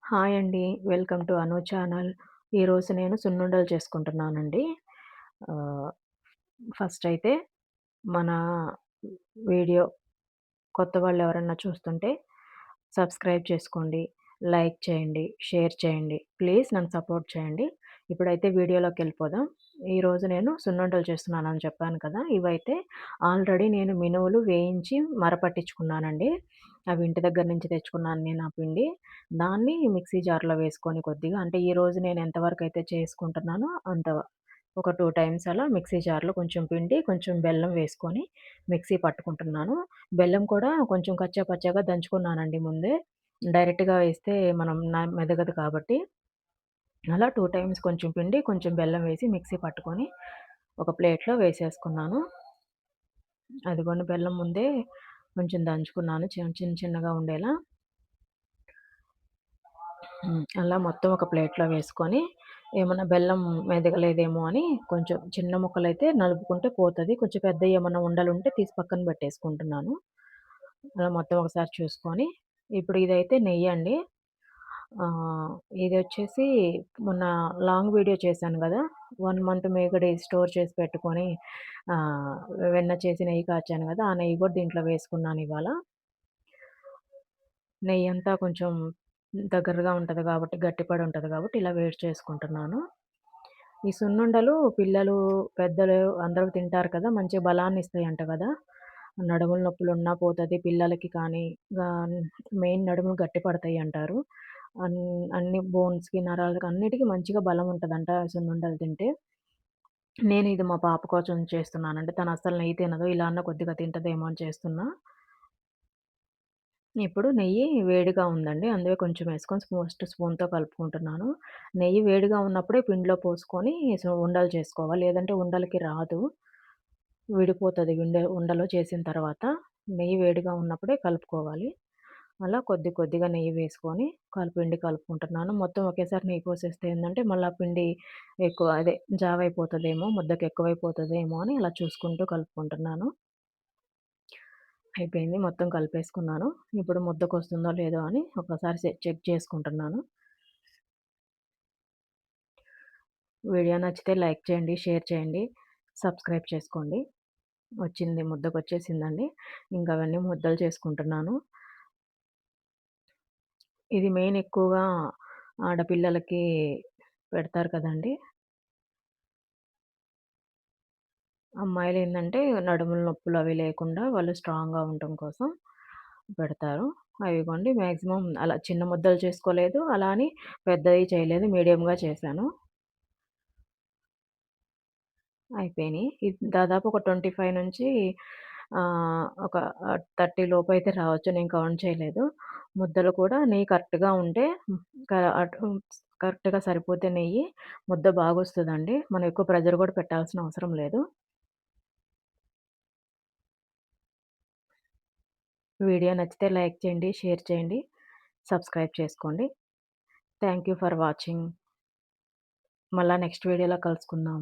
Hi అండి. Welcome to Anu channel. ఈరోజు నేను సున్నుండలు చేసుకుంటున్నానండి. ఆహ్, ఫస్ట్ అయితే మన వీడియో కొత్త వాళ్ళెవరన్నా చూస్తుంటే సబ్స్క్రైబ్ చేసుకోండి, లైక్ చేయండి, షేర్ చేయండి. ప్లీజ్ నన్ను సపోర్ట్ చేయండి. ఇప్పుడైతే వీడియోలోకెళ్ళిపోదాం. ఈరోజు నేను సున్నుండలు చేస్తున్నానని చెప్పాను కదా! ఇవైతే ఆల్రెడీ నేను మినుములు వేయించి మరపట్టించుకున్నానండి. అవి ఇంటి దగ్గర నుంచి తెచ్చుకున్నాను నేను ఆ పిండి. దాన్ని మిక్సీ జార్‌లో వేసుకొని కొద్దిగా అంటే ఈరోజు నేను ఎంతవరకైతే చేసుకుంటున్నానో అంత ఒక 2 టైమ్స్ అలా మిక్సీ జార్‌లో కొంచెం పిండి, కొంచెం బెల్లం వేసుకొని మిక్సీ పట్టుకుంటున్నాను. బెల్లం కూడా కొంచెం కచ్చా పచ్చాగా దంచుకున్నానండి ముందే. డైరెక్ట్‌గా వేస్తే మెదగదు కాబట్టి, అలా 2 టైమ్స్ కొంచెం పిండి, కొంచెం బెల్లం వేసి మిక్సీ పట్టుకొని ఒక ప్లేట్‌లో వేసేసుకున్నాను. అదిగోండి బెల్లం ముందే కొంచెం దంచుకున్నాను చిన్నగా ఉండేలా. అలా మొత్తం ఒక ప్లేట్‌లో వేసుకొని, ఏమన్నా బెల్లం మెదగలేదేమో అని కొంచెం చిన్న ముక్కలైతే నలుపుకుంటే పోతది. కొంచెం పెద్దయి ఏమన్నా ఉండలుంటే తీసి పక్కన పెట్టేసుకుంటున్నాను. అలా మొత్తం ఒకసారి చూసుకొని, ఇప్పుడు ఇదైతే నెయ్యండి. ఆహ్, ఇదొచ్చేసి మొన్న లాంగ్ వీడియో చేశాను గదా! 1 మంత్ మీగడ స్టోర్ చేసి పెట్టుకొని ఆహ్, వెన్న చేసి నెయ్యి కాచాను గదా! ఆ నెయ్యి గూడా దీంట్లో వేసుకున్నానివాళ. నెయ్యంతా కొంచెం దగ్గరగా ఉంటది గాబట్టి, గట్టిపడి ఉంటది గాబట్టి, ఇలా వేడి చేసుకుంటున్నాను. ఈ సున్నుండలు పిల్లలు, పెద్దలు అందరూ తింటారు కదా! మంచి బలాన్నిస్తాయంట గదా! నడుముల నొప్పులున్నా పోతది పిల్లలకి కానీ, గా మెయిన్ నడుములు గట్టిపడతాయంటారు. అన్ అన్ని బోన్స్‌కి, నరాలకి అన్నిటికి మంచిగా బలం ఉంటదంట సున్నుండలు తింటే. నేను ఇది మా పాప కోసం చేస్తున్నానండి. తను అస్సలు నెయ్యి తినదు. ఇలా అన్నా కొద్దిగా తింటదేమో అని చేస్తున్నా. ఇప్పుడు నెయ్యి వేడిగా ఉందండి. అందులో కొంచెం ఏసుకొని స్పూన్‌తో కలుపుకుంటున్నాను. నెయ్యి వేడిగా ఉన్నప్పుడే పిండిలో పోసుకొని ఉండలు చేసుకోవాలి. లేదంటే ఉండలకి రాదు. విడిపోతది ఉండలు చేసిన తర్వాత. నెయ్యి వేడిగా ఉన్నప్పుడే కలుపుకోవాలి. అలా కొద్దిగా నెయ్యి వేసుకొని పిండి కలుపుకుంటున్నాను. మొత్తం ఒకేసారి నెయ్యి పోసేస్తే ఏందంటే మళ్ళా పిండి జావయిపోతదేమో, ముద్దకి ఎక్కువైపోతదేమో అని అలా చూసుకుంటూ కలుపుకుంటున్నాను. అయిపోయింది. మొత్తం కలిపేసుకున్నాను. ఇప్పుడు ముద్దకొస్తుందో లేదో అని ఒకసారి చెక్ చేసుకుంటున్నాను. వీడియో నచ్చితే లైక్ చేయండి, షేర్ చేయండి, సబ్స్క్రైబ్ చేసుకోండి. ముద్దకొచ్చేసిందండి. ఇంక అవన్నీ ముద్దలు చేసుకుంటున్నాను. ఇది మెయిన్ ఎక్కువగా ఆడపిల్లలకి పెడతారు కదండీ! అమ్మాయిలేందంటే నడుముల నొప్పులు అవి లేకుండా వాళ్ళు స్ట్రాంగ్‌గా ఉండటం కోసం పెడతారు. అవిగోండి మాక్సిమం అలా చిన్న ముద్దలు చేసుకోలేదు. అలా అని పెద్దయి చేయలేదు. మీడియంగా చేశాను. అయిపోయినియి. దాదాపు ఒక 25 నుంచి ఒక 30 లోపయితే రావచ్చు. నేను కౌంట్ చేయలేదు. ముద్దలు కూడా నెయ్యి కరెక్ట్‌గా ఉంటే హ్మ్, క అటు కరెక్ట్‌గా సరిపోతే నెయ్యి ముద్ద బాగొస్తదండి. మనం ఎక్కువ ప్రెషర్ కూడా పెట్టాల్సిన అవసరం లేదు. వీడియో నచ్చితే లైక్ చేయండి, షేర్ చేయండి, సబ్స్క్రైబ్ చేసుకోండి. Thank you for watching. మళ్ళా నెక్స్ట్ వీడియోలో కలుసుకుందాం.